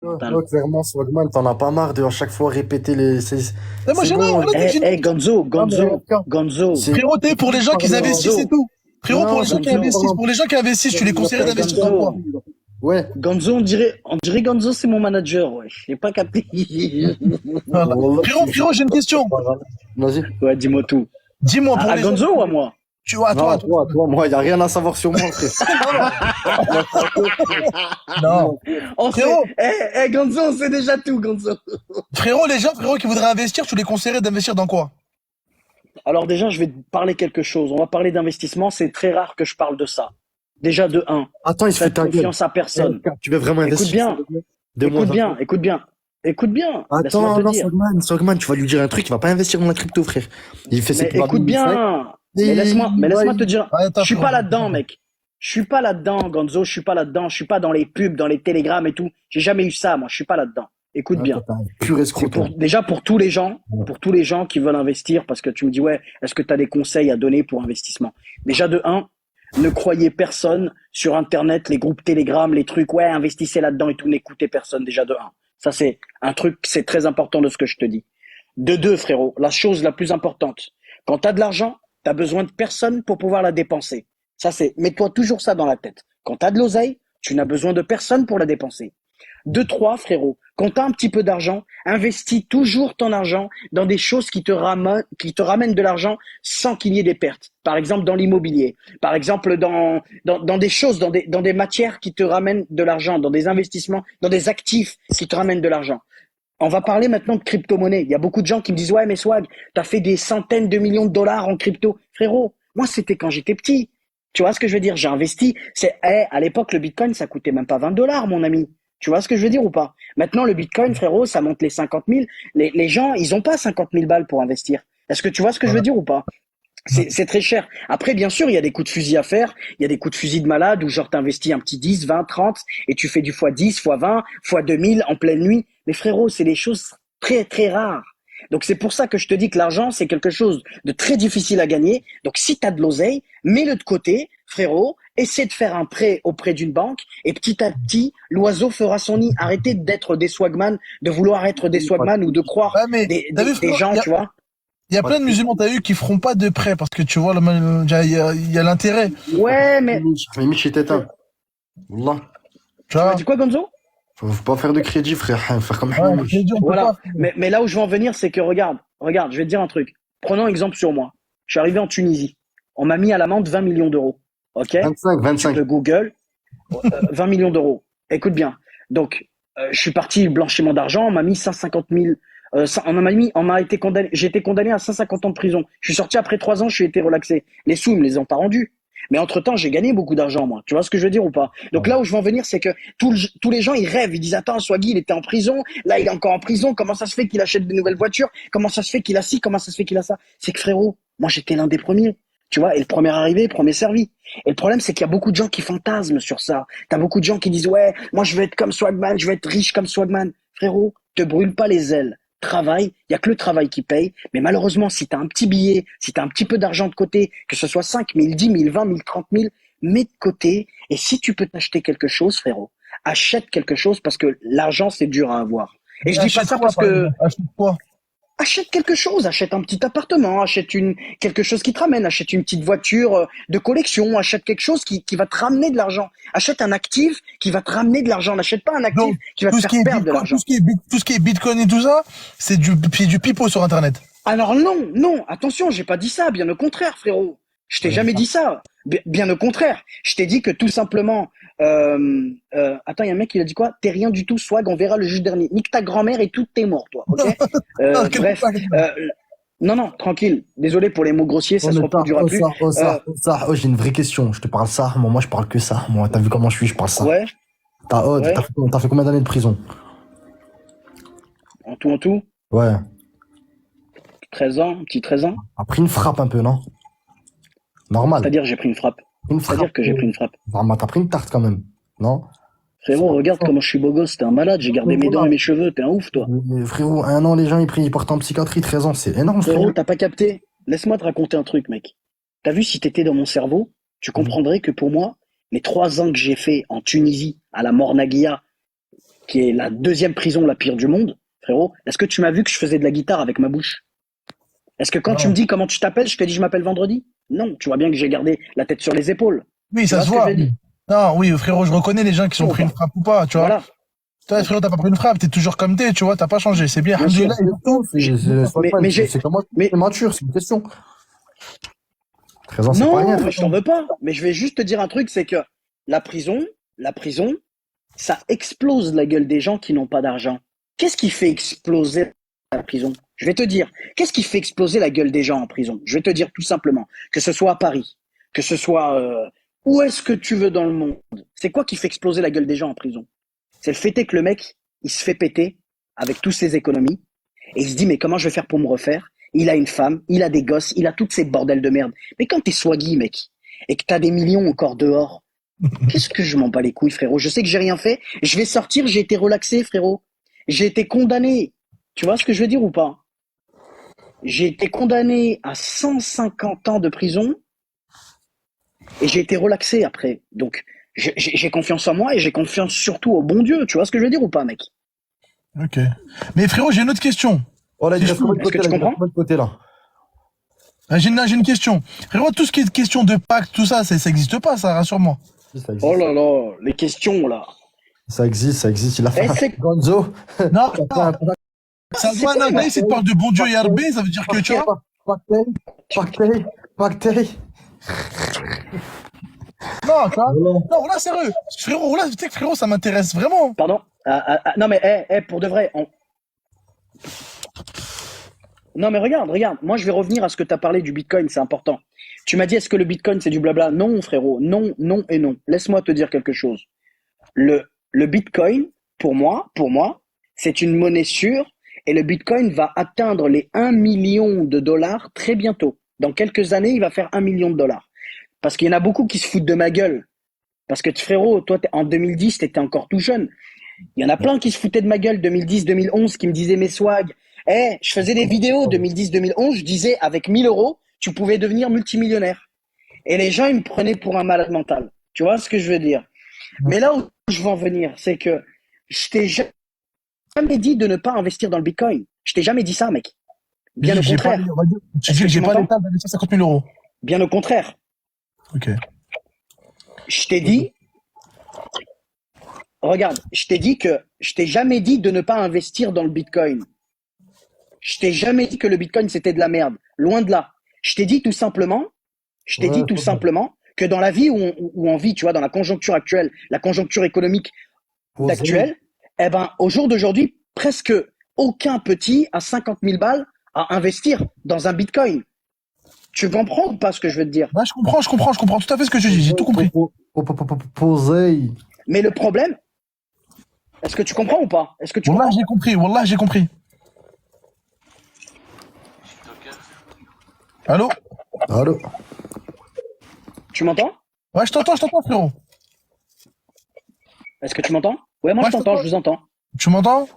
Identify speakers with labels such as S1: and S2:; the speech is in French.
S1: Ouais, clairement, Swagman, t'en as pas marre de à chaque fois répéter les.
S2: Mais moi,
S1: C'est
S2: j'ai non,
S1: bon,
S2: là, j'ai une question.
S1: non, mais
S3: Gonzo,
S1: c'est.
S2: Frérot, t'es pour les gens qui
S1: Parle
S2: investissent et
S3: Gonzo,
S2: tout. Frérot, pour
S1: non,
S2: les gens
S1: ça,
S2: qui
S1: tu
S3: Gonzo,
S2: investissent,
S1: parles.
S2: pour les gens qui investissent, tu les conseillerais d'investir dans quoi?
S1: Ouais,
S3: Gonzo, on dirait Gonzo, c'est mon manager, ouais. J'ai pas capté.
S2: Voilà.
S1: Wallah,
S2: Frérot, j'ai une question.
S1: vas-y.
S3: Ouais, dis-moi tout.
S2: Dis-moi, pour
S3: À
S2: les gens
S3: Gonzo
S2: qui...
S3: ou à moi?
S2: Tu vois,
S1: Non,
S2: toi.
S1: moi, y a rien à savoir sur moi, frère. Moi, je t'en prie, frère.
S2: Non.
S1: Dis-moi, frère.
S3: On sait,
S2: Frérot,
S3: Gonzo, on sait déjà tout, Gonzo.
S2: les gens, qui voudraient investir, tu les conseillerais d'investir dans quoi?
S3: Alors déjà, je vais te parler quelque chose. On va parler d'investissement. C'est très rare que je parle de ça. Déjà, de un,
S1: Attends, il se fout
S3: faites
S1: de ta gueule.
S3: confiance à
S1: Eh,
S3: personne.
S1: tu veux vraiment
S3: Écoute
S1: investir, s'il
S3: bien,
S1: te plaît? Deux mois
S3: écoute bien,
S1: d'infos.
S3: écoute bien, écoute bien. Laisse-moi
S1: Attends,
S3: te
S1: non,
S3: dire.
S1: Sogman, tu vas lui dire un truc, il va pas investir dans la crypto, frère. Il fait ses
S3: Mais
S1: plans
S3: écoute
S1: 2005.
S3: bien. Mais
S1: Et
S3: laisse-moi, mais
S1: ouais,
S3: laisse-moi te dire.
S2: Ouais,
S3: Je
S2: attends,
S3: suis pas
S2: frérot.
S3: là-dedans, mec. Je suis pas là-dedans, Gonzo. Je suis pas là-dedans. Je suis pas dans les pubs, dans les télégrammes et tout. J'ai jamais eu ça, moi. Je suis pas là-dedans. Écoute
S1: ouais, toi,
S3: bien.
S1: t'es un pur
S3: C'est
S1: escroc, toi.
S3: déjà
S1: Ouais.
S3: pour tous les gens qui veulent investir, parce que tu me dis, ouais, est-ce que tu as des conseils à donner pour investissement? Déjà, de un, ne croyez personne sur Internet, les groupes Telegram, les trucs, ouais, investissez là-dedans et tout, n'écoutez personne, déjà de un. Ça, c'est un truc, c'est très important de ce que je te dis. De deux, frérot, la chose la plus importante, quand tu as de l'argent, tu as besoin de personne pour pouvoir la dépenser. Ça, c'est, mets-toi toujours ça dans la tête. Quand tu as de l'oseille, tu n'as besoin de personne pour la dépenser. Deux, trois, frérot, quand tu as un petit peu d'argent, investis toujours ton argent dans des choses qui te ramènent de l'argent sans qu'il y ait des pertes. Par exemple, dans l'immobilier. Par exemple, dans des choses, dans des matières qui te ramènent de l'argent, dans des investissements, dans des actifs qui te ramènent de l'argent. On va parler maintenant de crypto-monnaie. Il y a beaucoup de gens qui me disent, ouais, mais Swag, t'as fait des centaines de millions de dollars en crypto. Frérot, moi, c'était quand j'étais petit. Tu vois ce que je veux dire? J'ai investi. À l'époque, le Bitcoin, ça coûtait même pas 20 dollars, mon ami. Tu vois ce que je veux dire ou pas? Maintenant, le Bitcoin, frérot, ça monte les 50 000. Les gens, ils ont pas 50 000 balles pour investir. Est-ce que tu vois ce que je veux
S2: Ouais.
S3: dire ou pas? C'est très cher. Après, bien sûr, il y a des coups de fusil à faire. Il y a des coups de fusil de malade où genre t'investis un petit 10, 20, 30 et tu fais du fois 10, fois 20, fois 2000 en pleine nuit. Mais frérot, c'est des choses très, très rares. Donc c'est pour ça que je te dis que l'argent, c'est quelque chose de très difficile à gagner. Donc si tu as de l'oseille, mets-le de côté, frérot, essaie de faire un prêt auprès d'une banque et petit à petit, l'oiseau fera son nid. Arrêtez d'être des swagman, de vouloir être des
S1: Pas de
S3: swagman ou de
S1: soucis.
S3: croire
S2: Ouais, mais, t'as vu,
S3: des
S2: frérot,
S3: gens, tu vois.
S2: il y a
S1: Pas de
S2: plein de
S1: soucis.
S2: musulmans, t'as vu, qui feront pas de prêt parce que tu vois, il y a l'intérêt.
S3: Ouais, mais
S1: Mais Mich, t'éteint. Wallah.
S2: Tu
S3: tu m'as
S2: vois?
S3: dit quoi, Gonzo?
S1: Faut pas faire de crédit, frère. Faire comme
S2: Ouais,
S1: Hamich.
S2: crédit, on peut pas,
S3: Voilà.
S2: frérot.
S3: Mais là où je veux en venir, c'est que regarde, je vais te dire un truc. Prenons exemple sur moi. Je suis arrivé en Tunisie. On m'a mis à l'amende 20 millions d'euros. OK?
S1: 25,
S3: Tu
S1: 25.
S3: peux Google 20 millions d'euros. Écoute bien. Donc, je suis parti blanchiment d'argent. On m'a mis 150 000. On m'a été condamné. J'ai été condamné à 150 ans de prison. Je suis sorti après 3 ans. Je suis été relaxé. Les sous, ils me les ont pas rendus. Mais entre-temps, j'ai gagné beaucoup d'argent, moi. Tu vois ce que je veux dire ou pas? Donc là où je veux en venir, c'est que tous les gens, ils rêvent. Ils disent, attends, Swaggy, il était en prison. Là, il est encore en prison. Comment ça se fait qu'il achète de nouvelles voitures? Comment ça se fait qu'il a ci? Comment ça se fait qu'il a ça? C'est que frérot, moi, j'étais l'un des premiers. Tu vois, et le premier arrivé, premier servi. Et le problème, c'est qu'il y a beaucoup de gens qui fantasment sur ça. T'as beaucoup de gens qui disent, ouais, moi, je veux être comme Swagman, je veux être riche comme Swagman. Frérot, te brûle pas les ailes. Travaille, il y a que le travail qui paye. Mais malheureusement, si t'as un petit billet, si t'as un petit peu d'argent de côté, que ce soit 5 000, 10 000, 20 000, 30 000, mets de côté. Et si tu peux t'acheter quelque chose, frérot, achète quelque chose parce que l'argent, c'est dur à avoir. Et
S2: Mais
S3: je dis pas
S2: achète
S3: ça
S2: quoi,
S3: parce
S2: par
S3: que
S2: exemple? Achète quoi?
S3: achète quelque chose, achète un petit appartement, quelque chose qui te ramène, achète une petite voiture de collection, achète quelque chose qui va te ramener de l'argent. Achète un actif qui va te ramener de l'argent. N'achète pas un actif
S2: Donc,
S3: qui va te
S2: tout ce
S3: faire
S2: qui est
S3: perdre de
S2: Bitcoin,
S3: l'argent.
S2: tout ce qui est Bitcoin et tout ça, c'est du pipeau sur Internet.
S3: Alors non, non, attention, j'ai pas dit ça, bien au contraire, frérot. Je t'ai
S1: Ouais,
S3: jamais dit ça. Bien au contraire. Je t'ai dit que tout simplement. Attends, il y a un mec qui a dit quoi? T'es rien du tout, swag, on verra le juge dernier. Nique ta grand-mère et tout, t'es mort, toi, ok?
S2: Ah, quel
S3: Bref.
S2: contact.
S3: Non, non, tranquille. Désolé pour les mots grossiers,
S1: Oh,
S3: ça se
S1: mais ça,
S3: reproduira
S1: oh,
S3: plus.
S1: ça, oh,
S3: Euh,
S1: ça, oh, ça. Oh, j'ai une vraie question. Je te parle ça. Moi, je parle que ça. Moi, t'as vu comment je suis, je parle ça.
S3: ouais, ouais.
S1: T'as fait combien d'années de prison?
S3: En tout,
S1: Ouais.
S3: 13 ans, un petit 13 ans.
S1: T'as pris une frappe un peu, non? Normal.
S3: C'est-à-dire, j'ai pris une frappe.
S1: Une
S3: C'est-à-dire
S1: frappe.
S3: que j'ai pris une frappe.
S1: Vraiment, t'as pris une tarte quand même. Non?
S3: Frérot, regarde comment je suis beau gosse. T'es un malade. J'ai
S1: Non, mais
S3: gardé mes dents et
S1: voilà.
S3: mes cheveux. T'es un ouf, toi.
S1: Mais frérot, un an, les gens, ils partent en psychiatrie, 13 ans, c'est énorme,
S3: Frérot,
S1: frérot.
S3: t'as pas capté? Laisse-moi te raconter un truc, mec. T'as vu, si t'étais dans mon cerveau, tu comprendrais que pour moi, les 3 ans que j'ai fait en Tunisie, à la Mornaguia, qui est la deuxième prison la pire du monde, frérot, est-ce que tu m'as vu que je faisais de la guitare avec ma bouche? Est-ce que quand tu
S2: Non.
S3: me dis comment tu t'appelles, je te dis je m'appelle Vendredi? Non, tu vois bien que j'ai gardé la tête sur les épaules.
S2: Oui,
S3: Tu
S2: ça
S3: vois
S2: se
S3: ce que je
S2: voit.
S3: veux dire?
S2: Non, oui, frérot, je reconnais les gens qui ont
S3: Ou
S2: pris une
S3: pas?
S2: frappe ou pas, tu vois.
S3: Voilà.
S2: Toi, frérot, t'as pas pris une frappe, t'es toujours comme t'es, tu vois, t'as pas changé, c'est bien.
S3: Bien
S2: Alhamdoulilah,
S3: sûr.
S2: et surtout,
S3: Mais j'ai,
S1: C'est comment tu
S3: mais
S1: es mature, c'est une question. 13 ans, c'est pas rien,
S3: non, mais
S1: 13
S3: je t'en
S1: ans.
S3: veux pas. Mais je vais juste te dire un truc, c'est que la prison, la prison, ça explose la gueule des gens qui n'ont pas d'argent. Qu'est-ce qui fait exploser la prison? Je vais te dire, qu'est-ce qui fait exploser la gueule des gens en prison? Je vais te dire tout simplement, que ce soit à Paris, que ce soit où est-ce que tu veux dans le monde. C'est quoi qui fait exploser la gueule des gens en prison? C'est le fait est que le mec, il se fait péter avec toutes ses économies et il se dit mais comment je vais faire pour me refaire? Il a une femme, il a des gosses, il a toutes ces bordels de merde. Mais quand t'es swaggy, mec, et que t'as des millions encore dehors, qu'est-ce que je m'en bats les couilles, frérot? Je sais que j'ai rien fait. Je vais sortir, j'ai été relaxé, frérot. J'ai été condamné. Tu vois ce que je veux dire ou pas? J'ai été condamné à 150 ans de prison et j'ai été relaxé après. Donc, j'ai confiance en moi et j'ai confiance surtout au bon Dieu. Tu vois ce que je veux dire ou pas, mec?
S2: ok. Mais frérot, j'ai une autre question.
S1: Oh là, il
S2: Si je
S1: reste
S2: peux,
S1: combien de
S3: Est-ce que
S1: côtés
S3: tu
S1: là? Il reste
S3: comprends?
S1: combien de côtés là?
S2: j'ai une question. Frérot, tout ce qui est question de pacte, tout ça, ça existe pas, ça, rassure-moi.
S1: Si, ça
S3: Oh
S1: existe.
S3: là là, les questions là.
S1: Ça existe, ça existe. Il a fait
S3: Eh,
S1: un
S3: c'est
S1: Gonzo.
S2: Non,
S1: Il a fait
S2: non,
S1: un
S2: ça
S3: c'est
S2: doit
S3: quoi
S2: nanaï, si tu parles de bon Dieu Yarbé, ça veut dire que tu vois.
S1: Pactei, pactei, pactei.
S2: Non, tu vois.
S1: Voilà.
S2: Non, là, sérieux. Frérot, là, tu sais que frérot, ça m'intéresse vraiment.
S3: Pardon? Non mais pour de vrai, non mais regarde, moi je vais revenir à ce que tu as parlé du Bitcoin, c'est important. Tu m'as dit est-ce que le Bitcoin c'est du blabla? Non frérot, non, non et non. Laisse-moi te dire quelque chose. Le Bitcoin, pour moi, c'est une monnaie sûre et le Bitcoin va atteindre les 1 million de dollars très bientôt. Dans quelques années, il va faire 1 million de dollars. Parce qu'il y en a beaucoup qui se foutent de ma gueule. Parce que frérot, toi en 2010, tu étais encore tout jeune. Il y en a plein qui se foutaient de ma gueule 2010-2011, qui me disaient mes swags. Je faisais des vidéos 2010-2011, je disais avec 1000 euros, tu pouvais devenir multimillionnaire. Et les gens, ils me prenaient pour un malade mental. Tu vois ce que je veux dire? Mais là où je veux en venir, c'est que je t'ai jamais dit de ne pas investir dans le Bitcoin. Je t'ai jamais dit ça, mec. Bien au
S2: J'ai pas les,
S3: contraire.
S2: on va dire, tu
S3: Est-ce
S2: dis
S3: que
S2: que
S3: tu
S2: j'ai pas
S3: m'entends?
S2: l'état d'investir 50 000 euros.
S3: Bien au contraire.
S2: Ok.
S3: Je t'ai dit, regarde, je t'ai dit que je t'ai jamais dit de ne pas investir dans le Bitcoin. Je t'ai jamais dit que le Bitcoin c'était de la merde. Loin de là. Je t'ai dit tout simplement, je t'ai
S1: Ouais,
S3: dit tout
S1: faut bien.
S3: simplement que dans la vie où on vit, tu vois, dans la conjoncture actuelle, la conjoncture économique
S1: Poser.
S3: d'actuelle, eh ben, au jour d'aujourd'hui, presque aucun petit a 50 000 balles à investir dans un Bitcoin. Tu comprends ou pas ce que je veux te dire?
S2: Ouais, je comprends tout à fait ce que tu dis, j'ai tout compris.
S1: Poser.
S3: Mais le problème, est-ce que tu comprends ou pas? Est-ce que tu
S2: Wallah,
S3: comprends?
S2: j'ai compris, wallah, j'ai compris. Allô?
S1: Allô?
S3: Tu m'entends?
S2: Ouais, je t'entends, frérot.
S3: Est-ce que tu m'entends? Ouais, moi
S2: Ouais,
S3: je
S2: je
S3: t'entends,
S2: t'entends.
S3: je vous entends.
S2: Tu m'entends?